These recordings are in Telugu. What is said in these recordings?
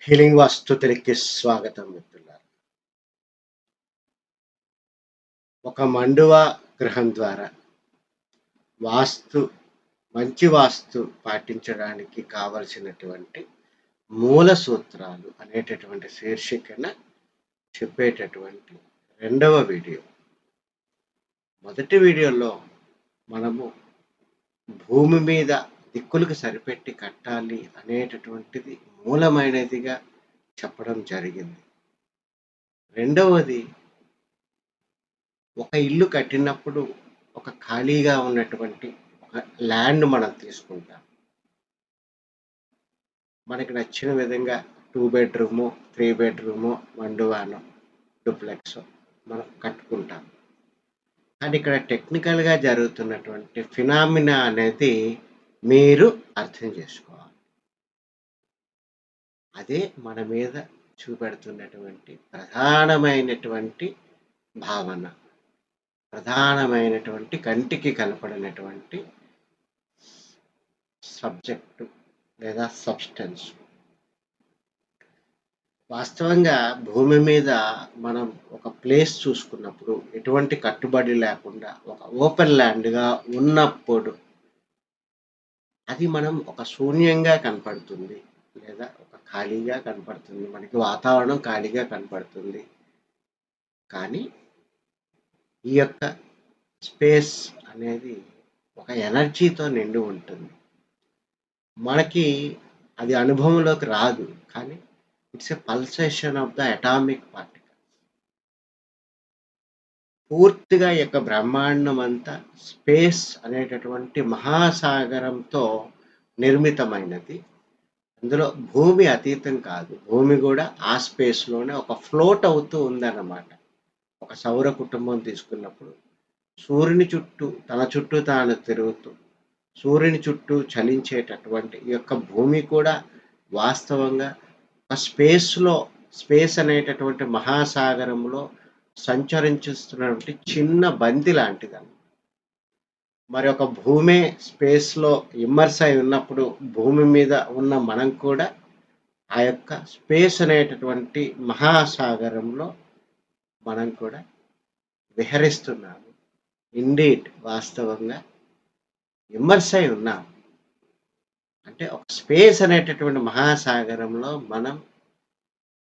హీలింగ్ వాస్తుతులకి స్వాగతం మిత్రులారా. ఒక మండువ గ్రహం ద్వారా వాస్తు మంచి వాస్తు పాటించడానికి కావలసినటువంటి మూల సూత్రాలు అనేటటువంటి శీర్షికన చెప్పేటటువంటి రెండవ వీడియో. మొదటి వీడియోలో మనము భూమి మీద దిక్కులకు సరిపెట్టి కట్టాలి అనేటటువంటిది మూలమైనదిగా చెప్పడం జరిగింది. రెండవది, ఒక ఇల్లు కట్టినప్పుడు ఒక ఖాళీగా ఉన్నటువంటి ఒక ల్యాండ్ మనం తీసుకుంటాం. మనకి నచ్చిన విధంగా 2 బెడ్రూము, 3 బెడ్రూము, మండువానో, డూప్లెక్సో మనం కట్టుకుంటాం. కానీ ఇక్కడ టెక్నికల్‌గా జరుగుతున్నటువంటి ఫినామినా అనేది మీరు అర్థం చేసుకోవాలి. అదే మన మీద చూపెడుతున్నటువంటి ప్రధానమైనటువంటి భావన. ప్రధానమైనటువంటి కంటికి కనపడినటువంటి సబ్జెక్టు లేదా సబ్స్టెన్స్. వాస్తవంగా భూమి మీద మనం ఒక ప్లేస్ చూసుకున్నప్పుడు ఎటువంటి కట్టుబడి లేకుండా ఒక ఓపెన్ ల్యాండ్‌గా ఉన్నప్పుడు అది మనం ఒక శూన్యంగా కనపడుతుంది. లేదా ఒక ఖాళీగా కనపడుతుంది. మనకి వాతావరణం ఖాళీగా కనపడుతుంది. కానీ ఈ యొక్క స్పేస్ అనేది ఒక ఎనర్జీతో నిండి ఉంటుంది. మనకి అది అనుభవంలోకి రాదు. కానీ it's a pulsation of the atomic particle. పూర్తిగా ఈ యొక్క బ్రహ్మాండం అంతా స్పేస్ అనేటటువంటి మహాసాగరంతో నిర్మితమైనది. అందులో భూమి అతీతం కాదు. భూమి కూడా ఆ స్పేస్‌లోనే ఒక ఫ్లోట్ అవుతూ ఉందన్నమాట. ఒక సౌర కుటుంబం తీసుకున్నప్పుడు సూర్యుని చుట్టూ తన చుట్టూ తాను తిరుగుతూ సూర్యుని చుట్టూ చలించేటటువంటి ఈ యొక్క భూమి కూడా వాస్తవంగా ఆ స్పేస్ అనేటటువంటి మహాసాగరంలో సంచరించిస్తున్నటువంటి చిన్న బంతి లాంటిదన్నమాట. మరి ఒక భూమే స్పేస్‌లో ఇమ్మర్స్ అయి ఉన్నప్పుడు భూమి మీద ఉన్న మనం కూడా ఆ యొక్క స్పేస్ అనేటటువంటి మహాసాగరంలో మనం కూడా విహరిస్తున్నాము. ఇండీడ్ వాస్తవంగా ఇమ్మర్స్ అయి ఉన్నాం. అంటే ఒక స్పేస్ అనేటటువంటి మహాసాగరంలో మనం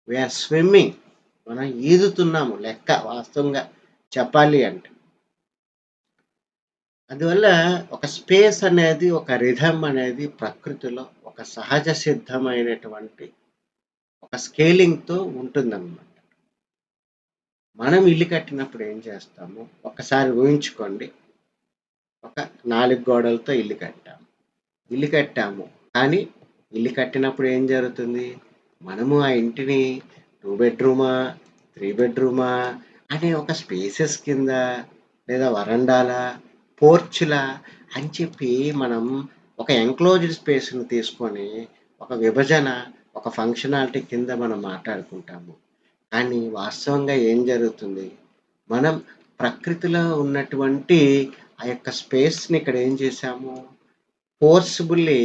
వీఆర్ స్విమ్మింగ్. మనం ఈదుతున్నాము లెక్క వాస్తవంగా చెప్పాలి అంటే. అందువల్ల ఒక స్పేస్ అనేది, ఒక రిథమ్ అనేది ప్రకృతిలో ఒక సహజ సిద్ధమైనటువంటి ఒక స్కేలింగ్‌తో ఉంటుందన్నమాట. మనం ఇల్లు కట్టినప్పుడు ఏం చేస్తాము? ఒక్కసారి ఊహించుకోండి. ఒక 4 గోడలతో ఇల్లు కట్టాము. కానీ ఇల్లు కట్టినప్పుడు ఏం జరుగుతుంది? మనము ఆ ఇంటిని 2 బెడ్‌రూమా, 3 బెడ్‌రూమా అనే ఒక స్పేసెస్ కింద లేదా వరండాలా, పోర్చ్‌లా అని చెప్పి మనం ఒక ఎంక్లోజ్డ్ స్పేస్‌ని తీసుకొని ఒక విభజన, ఒక ఫంక్షనాలిటీ కింద మనం మాట్లాడుకుంటాము. కానీ వాస్తవంగా ఏం జరుగుతుంది? మనం ప్రకృతిలో ఉన్నటువంటి ఆ యొక్క స్పేస్‌ని ఇక్కడ ఏం చేశాము? ఫోర్సిబుల్లీ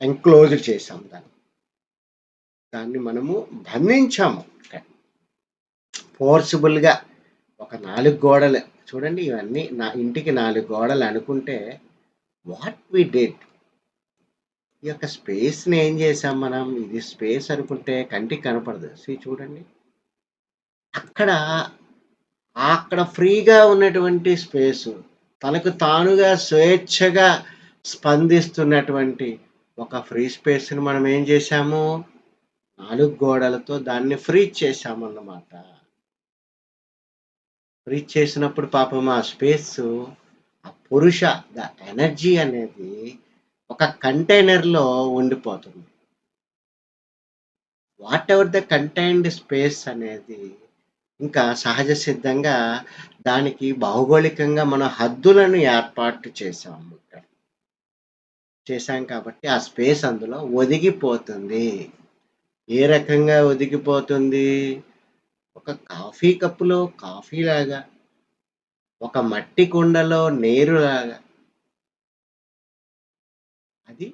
ఎంక్లోజ్ చేశాం దాన్ని. దాన్ని మనము బంధించాము. ఫోర్సిబుల్‌గా ఒక 4 గోడలు చూడండి, ఇవన్నీ నా ఇంటికి 4 గోడలు అనుకుంటే వాట్ వి డిడ్? ఈ యొక్క స్పేస్‌ని ఏం చేశాం మనం? ఇది స్పేస్ అనుకుంటే కంటికి కనపడదు. చూడండి. అక్కడ అక్కడ ఫ్రీగా ఉన్నటువంటి స్పేసు, తనకు తానుగా స్వేచ్ఛగా స్పందిస్తున్నటువంటి ఒక ఫ్రీ స్పేస్‌ని మనం ఏం చేశాము? 4 గోడలతో దాన్ని ఫ్రీజ్ చేశామన్నమాట. ఫ్రీజ్ చేసినప్పుడు పాపం ఆ స్పేసు, ఆ ద ఎనర్జీ అనేది ఒక కంటైనర్‌లో ఉండిపోతుంది. What ever the contained space అనేది ఇంకా సహజ సిద్ధంగా దానికి భౌగోళికంగా మన హద్దులను ఏర్పాటు చేశాము. చేశాం కాబట్టి ఆ స్పేస్ అందులో ఒదిగిపోతుంది. ఏ రకంగా ఒదిగిపోతుంది? ఒక కాఫీ కప్పులో కాఫీలాగా, ఒక మట్టి కుండలో నీరులాగా అది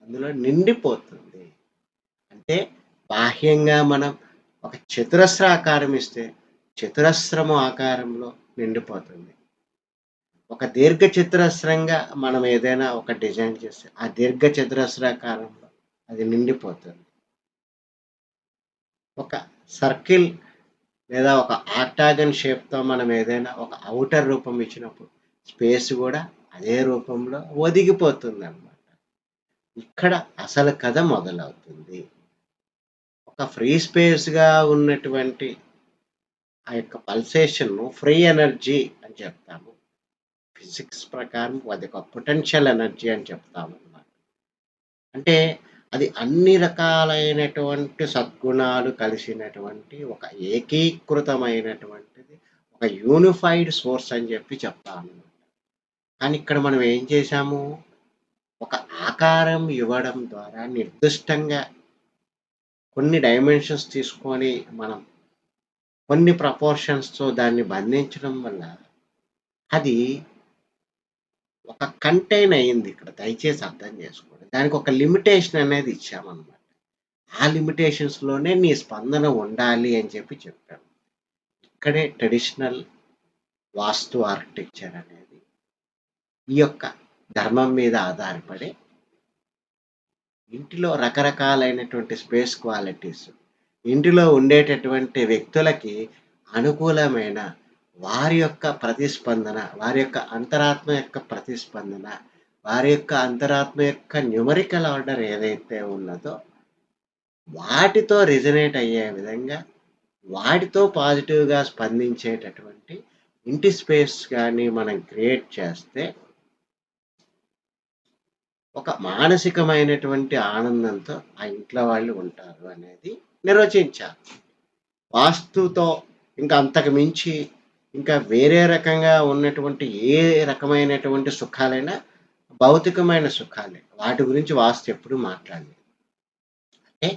అందులో నిండిపోతుంది. అంటే బాహ్యంగా మనం ఒక చతురస్ర ఆకారం ఇస్తే, చతురస్రము ఆకారంలో నిండిపోతుంది. ఒక దీర్ఘ చతురస్రంగా మనం ఏదైనా ఒక డిజైన్ చేస్తే, ఆ దీర్ఘ చతురస్రాకారంలో అది నిండిపోతుంది. ఒక సర్కిల్ లేదా ఒక ఆక్టాగన్ షేప్‌తో మనం ఏదైనా ఒక ఔటర్ రూపం ఇచ్చినప్పుడు, స్పేస్ గూడా అదే రూపంలో ఒదిగిపోతుందనమాట. ఇక్కడ అసలు కథ మొదలవుతుంది. ఒక ఫ్రీ స్పేస్‌గా ఉన్నటువంటి ఆ యొక్క పల్సేషన్‌ను ఫ్రీ ఎనర్జీ అని చెప్తాము. ఫిజిక్స్ ప్రకారం అదొక పొటెన్షియల్ ఎనర్జీ అని చెప్తామనమాట. అంటే అది అన్ని రకాలైనటువంటి సద్గుణాలు కలిసినటువంటి ఒక ఏకీకృతమైనటువంటిది. ఒక యూనిఫైడ్ సోర్స్ అని చెప్పి చెప్తామనమాట. కానీ ఇక్కడ మనం ఏం చేశాము? ఒక ఆకారం ఇవ్వడం ద్వారా నిర్దిష్టంగా కొన్ని డైమెన్షన్స్ తీసుకొని మనం కొన్ని ప్రపోర్షన్స్‌తో దాన్ని బంధించడం వల్ల అది ఒక కంటైన్ అయింది ఇక్కడ. దయచేసి అర్థం చేసుకోండి. దానికి ఒక లిమిటేషన్ అనేది ఇచ్చామనమాట. ఆ లిమిటేషన్స్‌లోనే నీ స్పందన ఉండాలి అని చెప్పి చెప్పాం. ఇక్కడే ట్రెడిషనల్ వాస్తు ఆర్కిటెక్చర్ అనేది ఈ యొక్క ధర్మం మీద ఆధారపడి ఇంటిలో రకరకాలైనటువంటి స్పేస్ క్వాలిటీస్, ఇంటిలో ఉండేటటువంటి వ్యక్తులకి అనుకూలమైన వారి యొక్క ప్రతిస్పందన, వారి యొక్క అంతరాత్మ యొక్క ప్రతిస్పందన, వారి యొక్క అంతరాత్మ యొక్క న్యూమరికల్ ఆర్డర్ ఏదైతే ఉన్నదో, వాటితో రెజొనేట్ అయ్యే విధంగా, వాటితో పాజిటివ్‌గా స్పందించేటటువంటి ఇంటి స్పేస్ గాని మనం క్రియేట్ చేస్తే, ఒక మానసికమైనటువంటి ఆనందంతో ఆ ఇంట్లో వాళ్ళు ఉంటారు అనేది నిర్వచించారు. వాస్తుతో ఇంకా అంతకు మించి ఇంకా వేరే రకంగా ఉన్నటువంటి ఏ రకమైనటువంటి సుఖాలైనా భౌతికమైన సుఖాలే. వాటి గురించి వాస్తు ఎప్పుడు మాట్లాడలేదు. అంటే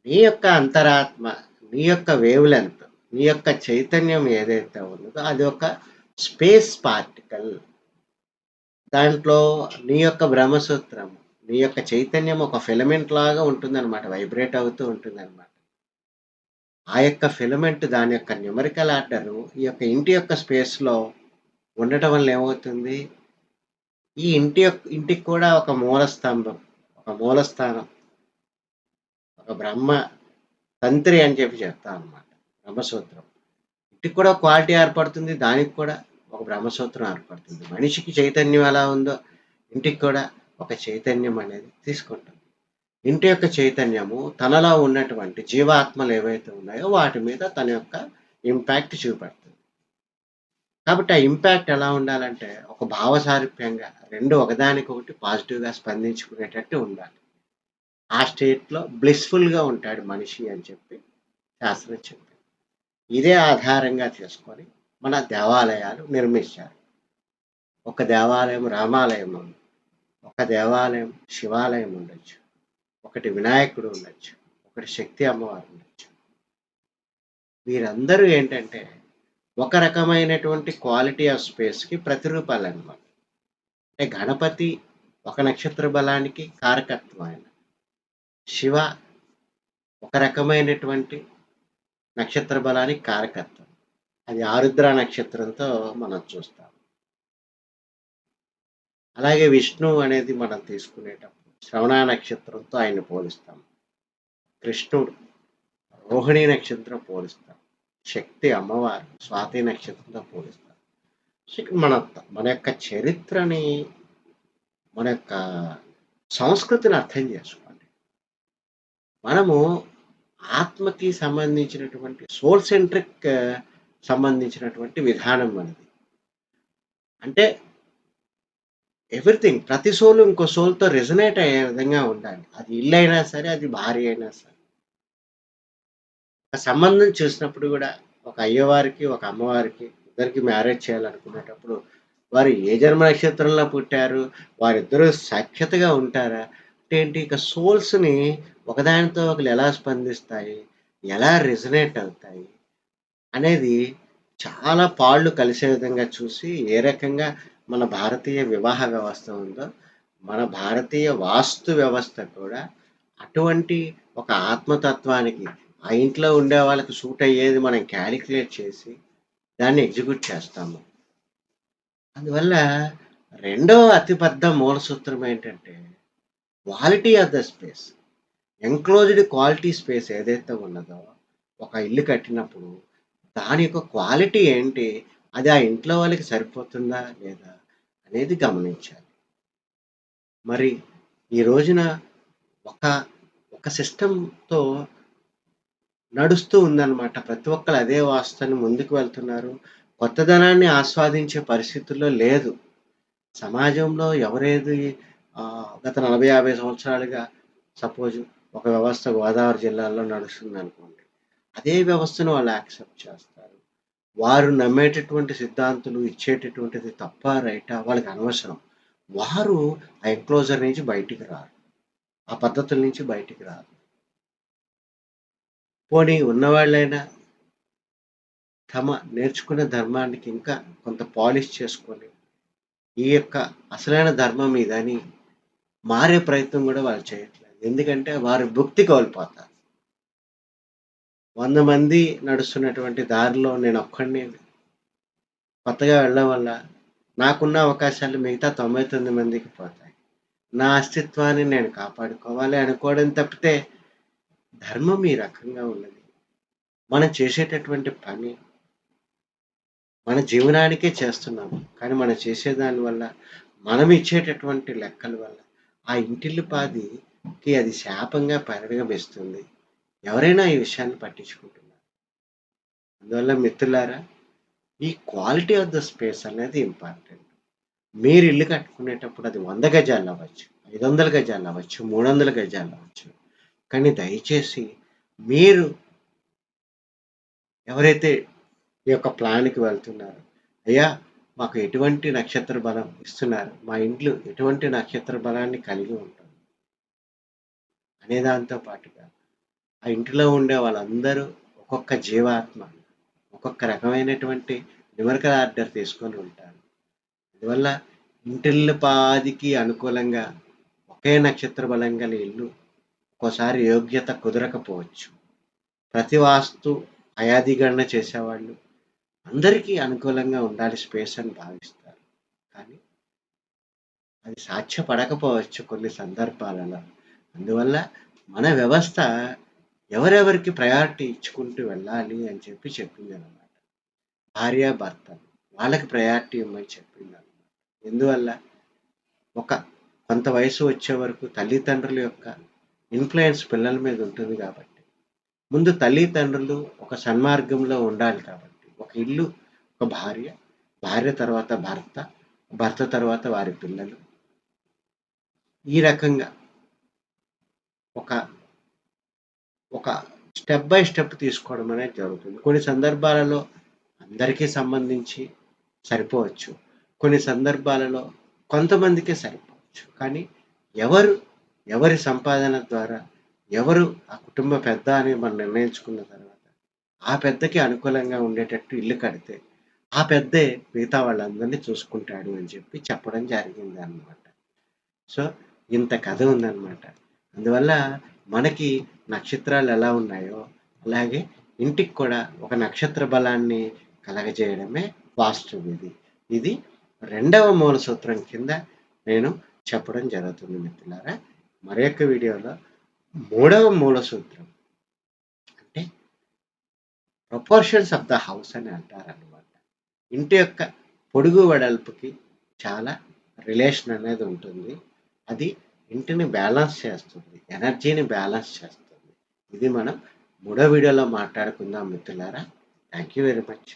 నీ యొక్క అంతరాత్మ, నీ యొక్క వేవ్ లెంత్, నీ యొక్క చైతన్యం ఏదైతే ఉన్నదో అది ఒక స్పేస్ పార్టికల్. దాంట్లో నీ యొక్క బ్రహ్మసూత్రం, నీ యొక్క చైతన్యం ఒక ఫిలమెంట్ లాగా ఉంటుందనమాట. వైబ్రేట్ అవుతూ ఉంటుందనమాట. ఆ యొక్క ఫిలమెంట్ దాని యొక్క న్యూమరికల్ ఆర్డరు ఈ యొక్క ఇంటి యొక్క స్పేస్‌లో ఉండటం వల్ల ఏమవుతుంది? ఈ ఇంటికి కూడా ఒక మూల స్తంభం, ఒక మూలస్థానం, ఒక బ్రహ్మ తంత్రి అని చెప్పి చెప్తామనమాట. బ్రహ్మసూత్రం. ఇంటికి కూడా ఒక క్వాలిటీ ఏర్పడుతుంది. దానికి కూడా ఒక బ్రహ్మసూత్రం ఏర్పడుతుంది. మనిషికి చైతన్యం ఎలా ఉందో ఇంటికి కూడా ఒక చైతన్యం అనేది తీసుకుంటుంది. ఇంటి యొక్క చైతన్యము తనలో ఉన్నటువంటి జీవాత్మలు ఏవైతే ఉన్నాయో వాటి మీద తన యొక్క ఇంపాక్ట్ చూపెడుతుంది. కాబట్టి ఆ ఇంపాక్ట్ ఎలా ఉండాలంటే ఒక భావసారూప్యంగా 2 ఒకదానికొకటి పాజిటివ్‌గా స్పందించుకునేటట్టు ఉండాలి. ఆ స్టేట్‌లో బ్లిస్‌ఫుల్‌గా ఉంటాడు మనిషి అని చెప్పి శాస్త్రం చెప్పింది. ఇదే ఆధారంగా చేసుకొని మన దేవాలయాలు నిర్మించారు. ఒక దేవాలయం రామాలయం ఉంది. ఒక దేవాలయం శివాలయం ఉండొచ్చు. ఒకటి వినాయకుడు ఉండొచ్చు. ఒకటి శక్తి అమ్మవారు ఉండొచ్చు. వీరందరూ ఏంటంటే ఒక రకమైనటువంటి క్వాలిటీ ఆఫ్ స్పేస్‌కి ప్రతిరూపాలనమాట. అంటే గణపతి ఒక నక్షత్ర బలానికి కారకత్వం ఆయన. శివ ఒక రకమైనటువంటి నక్షత్ర బలానికి కారకత్వం. అది ఆరుద్ర నక్షత్రంతో మనం చూస్తాం. అలాగే విష్ణువు అనేది మనం తీసుకునేటప్పుడు శ్రవణ నక్షత్రంతో ఆయన్ని పోలుస్తాం. కృష్ణుడు రోహిణి నక్షత్రం పోలుస్తాం. శక్తి అమ్మవారు స్వాతి నక్షత్రంతో పోలుస్తాం. సో, ఇక్కడ మన యొక్క చరిత్రని, మన యొక్క సంస్కృతిని అర్థం చేసుకోండి. మనము ఆత్మకి సంబంధించినటువంటి సోల్ సెంట్రిక్ సంబంధించినటువంటి విధానం మనది. అంటే ఎవ్రీథింగ్ ప్రతి సోల్ ఇంకో సోల్‌తో రెసొనేట్ అయ్యే విధంగా ఉండాలి. అది ఇల్లైనా సరే, అది భార్య అయినా సరే. ఒక సంబంధం చూసినప్పుడు గూడా ఒక అయ్యవారికి, ఒక అమ్మవారికి ఇద్దరికి మ్యారేజ్ చేయాలనుకునేటప్పుడు వారు ఏ జన్మ నక్షత్రంలో పుట్టారు? వారిద్దరూ సఖ్యతగా ఉంటారా? అంటే ఏంటి ఇక సోల్స్‌ని ఒకదానితో ఒకళ్ళు ఎలా స్పందిస్తాయి? ఎలా రెసొనేట్ అవుతాయి? అనేది చాలా పాళ్ళు కలిసే విధంగా చూసి, ఏ రకంగా మన భారతీయ వివాహ వ్యవస్థ ఉందో, మన భారతీయ వాస్తు వ్యవస్థ కూడా అటువంటి ఒక ఆత్మతత్వానికి ఆ ఇంట్లో ఉండే వాళ్ళకి సూట్ అయ్యేది మనం క్యాలిక్యులేట్ చేసి దాన్ని ఎగ్జిక్యూట్ చేస్తాము. అందువల్ల రెండో అతిపెద్ద మూల సూత్రం ఏంటంటే quality of the space. Enclosed quality space ఏదైతే ఉన్నదో ఒక ఇల్లు కట్టినప్పుడు దాని యొక్క క్వాలిటీ ఏంటి? అది ఆ ఇంట్లో వాళ్ళకి సరిపోతుందా లేదా అనేది గమనించాలి. మరి ఈ రోజున ఒక ఒక సిస్టమ్‌తో నడుస్తూ ఉందన్నమాట. ప్రతి ఒక్కళ్ళు అదే వాస్తుని ముందుకు వెళ్తున్నారు. కొత్తదనాన్ని ఆస్వాదించే పరిస్థితుల్లో లేదు. సమాజంలో ఎవరేది గత 40, 50 సంవత్సరాలుగా సపోజ్ ఒక వ్యవస్థ గోదావరి జిల్లాలో నడుస్తుందనుకోండి. అదే వ్యవస్థను వాళ్ళు యాక్సెప్ట్ చేస్తారు. వారు నమ్మేటటువంటి సిద్ధాంతులు ఇచ్చేటటువంటిది తప్పా, రైటా వాళ్ళకి అనవసరం. వారు ఆ ఎన్‌క్లోజర్ నుంచి బయటికి రారు. ఆ పద్ధతుల నుంచి బయటికి రారు. పోనీ ఉన్నవాళ్ళైనా తమ నేర్చుకున్న ధర్మానికి ఇంకా కొంత పాలిష్ చేసుకొని, ఈ యొక్క అసలైన ధర్మం ఇదని మారే ప్రయత్నం గూడా వాళ్ళు చేయట్లేదు. ఎందుకంటే వారు భుక్తి కోల్పోతారు. 100 మంది నడుస్తున్నటువంటి దారిలో నేనొక్కడిని కొత్తగా వెళ్ళడం వల్ల నాకున్న అవకాశాలు మిగతా 99 మందికి పోతాయి. నా అస్తిత్వాన్ని నేను కాపాడుకోవాలి అనుకోవడం తప్పితే ధర్మం ఈ రకంగా ఉన్నది. మనం చేసేటటువంటి పని మన జీవనానికే చేస్తున్నాము. కానీ మనం చేసేదాని వల్ల, మనం ఇచ్చేటటువంటి లెక్కల వల్ల, ఆ ఇంటిల్లిపాదికి అది శాపంగా పరిణమిస్తుంది. ఎవరైనా ఈ విషయాన్ని పట్టించుకుంటున్నారు. అందువల్ల మిత్రులారా, ఈ క్వాలిటీ ఆఫ్ ద స్పేస్ అనేది ఇంపార్టెంట్. మీరు ఇల్లు కట్టుకునేటప్పుడు అది 100 గజాలు అవ్వచ్చు, 500 గజాలు అవ్వచ్చు, 300 గజాలు అవ్వచ్చు. కానీ దయచేసి మీరు ఎవరైతే ఈ యొక్క ప్లాన్‌కి వెళ్తున్నారో, అయ్యా! మాకు ఎటువంటి నక్షత్ర బలం ఇస్తున్నారు? మా ఇండ్లు ఎటువంటి నక్షత్ర బలాన్ని కలిగి ఉంటుంది? అనే దాంతో పాటుగా, ఆ ఇంటిలో ఉండే వాళ్ళందరూ ఒక్కొక్క జీవాత్మ, ఒక్కొక్క రకమైనటువంటి న్యూమరికల్ ఆర్డర్ తీసుకొని ఉంటారు. అందువల్ల ఇంటిల్లిపాదికి అనుకూలంగా ఒకే నక్షత్ర బలం గల ఇల్లు ఒక్కోసారి యోగ్యత కుదరకపోవచ్చు. ప్రతి వాస్తు అయాదిగణన చేసేవాళ్ళు అందరికీ అనుకూలంగా ఉండాలి స్పేస్ అని భావిస్తారు. కానీ అది సాధ్యపడకపోవచ్చు కొన్ని సందర్భాలలో. అందువల్ల మన వ్యవస్థ ఎవరెవరికి ప్రయారిటీ ఇచ్చుకుంటూ వెళ్ళాలి అని చెప్పి చెప్పిందనమాట. భార్యాభర్తలు వాళ్ళకి ప్రయారిటీ ఇవ్వమని చెప్పిందనమాట. ఎందువల్ల ఒక కొంత వయసు వచ్చే వరకు తల్లిదండ్రుల యొక్క ఇన్‌ఫ్లూయెన్స్ పిల్లల మీద ఉంటుంది కాబట్టి, ముందు తల్లిదండ్రులు ఒక సన్మార్గంలో ఉండాలి కాబట్టి, ఒక ఇల్లు, ఒక భార్య, భార్య తర్వాత భర్త, భర్త తర్వాత వారి పిల్లలు. ఈ రకంగా ఒక ఒక స్టెప్ బై స్టెప్ తీసుకోవడం అనేది జరుగుతుంది. కొన్ని సందర్భాలలో అందరికీ సంబంధించి సరిపోవచ్చు. కొన్ని సందర్భాలలో కొంతమందికే సరిపోవచ్చు. కానీ ఎవరు ఎవరి సంపాదన ద్వారా ఎవరు ఆ కుటుంబ పెద్ద అని మనం నిర్ణయించుకున్న తర్వాత ఆ పెద్దకి అనుకూలంగా ఉండేటట్టు ఇల్లు కడితే ఆ పెద్దే మిగతా వాళ్ళందరినీ చూసుకుంటాడు అని చెప్పి చెప్పడం జరిగిందనమాట. సో, ఇంత కథ ఉందనమాట. అందువల్ల మనకి నక్షత్రాలు ఎలా ఉన్నాయో, అలాగే ఇంటికి కూడా ఒక నక్షత్ర బలాన్ని కలగజేయడమే వాస్తు విధి. ఇది రెండవ మూల సూత్రం కింద నేను చెప్పడం జరుగుతుంది మిత్రులారా. మరొక వీడియోలో మూడవ మూల సూత్రం అంటే ప్రపోర్షన్స్ ఆఫ్ ద హౌస్ అని అంటారనమాట. ఇంటి యొక్క పొడుగు వెడల్పుకి చాలా రిలేషన్ అనేది ఉంటుంది. అది ఇంటిని బ్యాలెన్స్ చేస్తుంది. ఎనర్జీని బ్యాలెన్స్ చేస్తుంది. ఇది మనం మూడో వీడియోలో మాట్లాడుకుందాం మిత్రులారా. Thank you very much.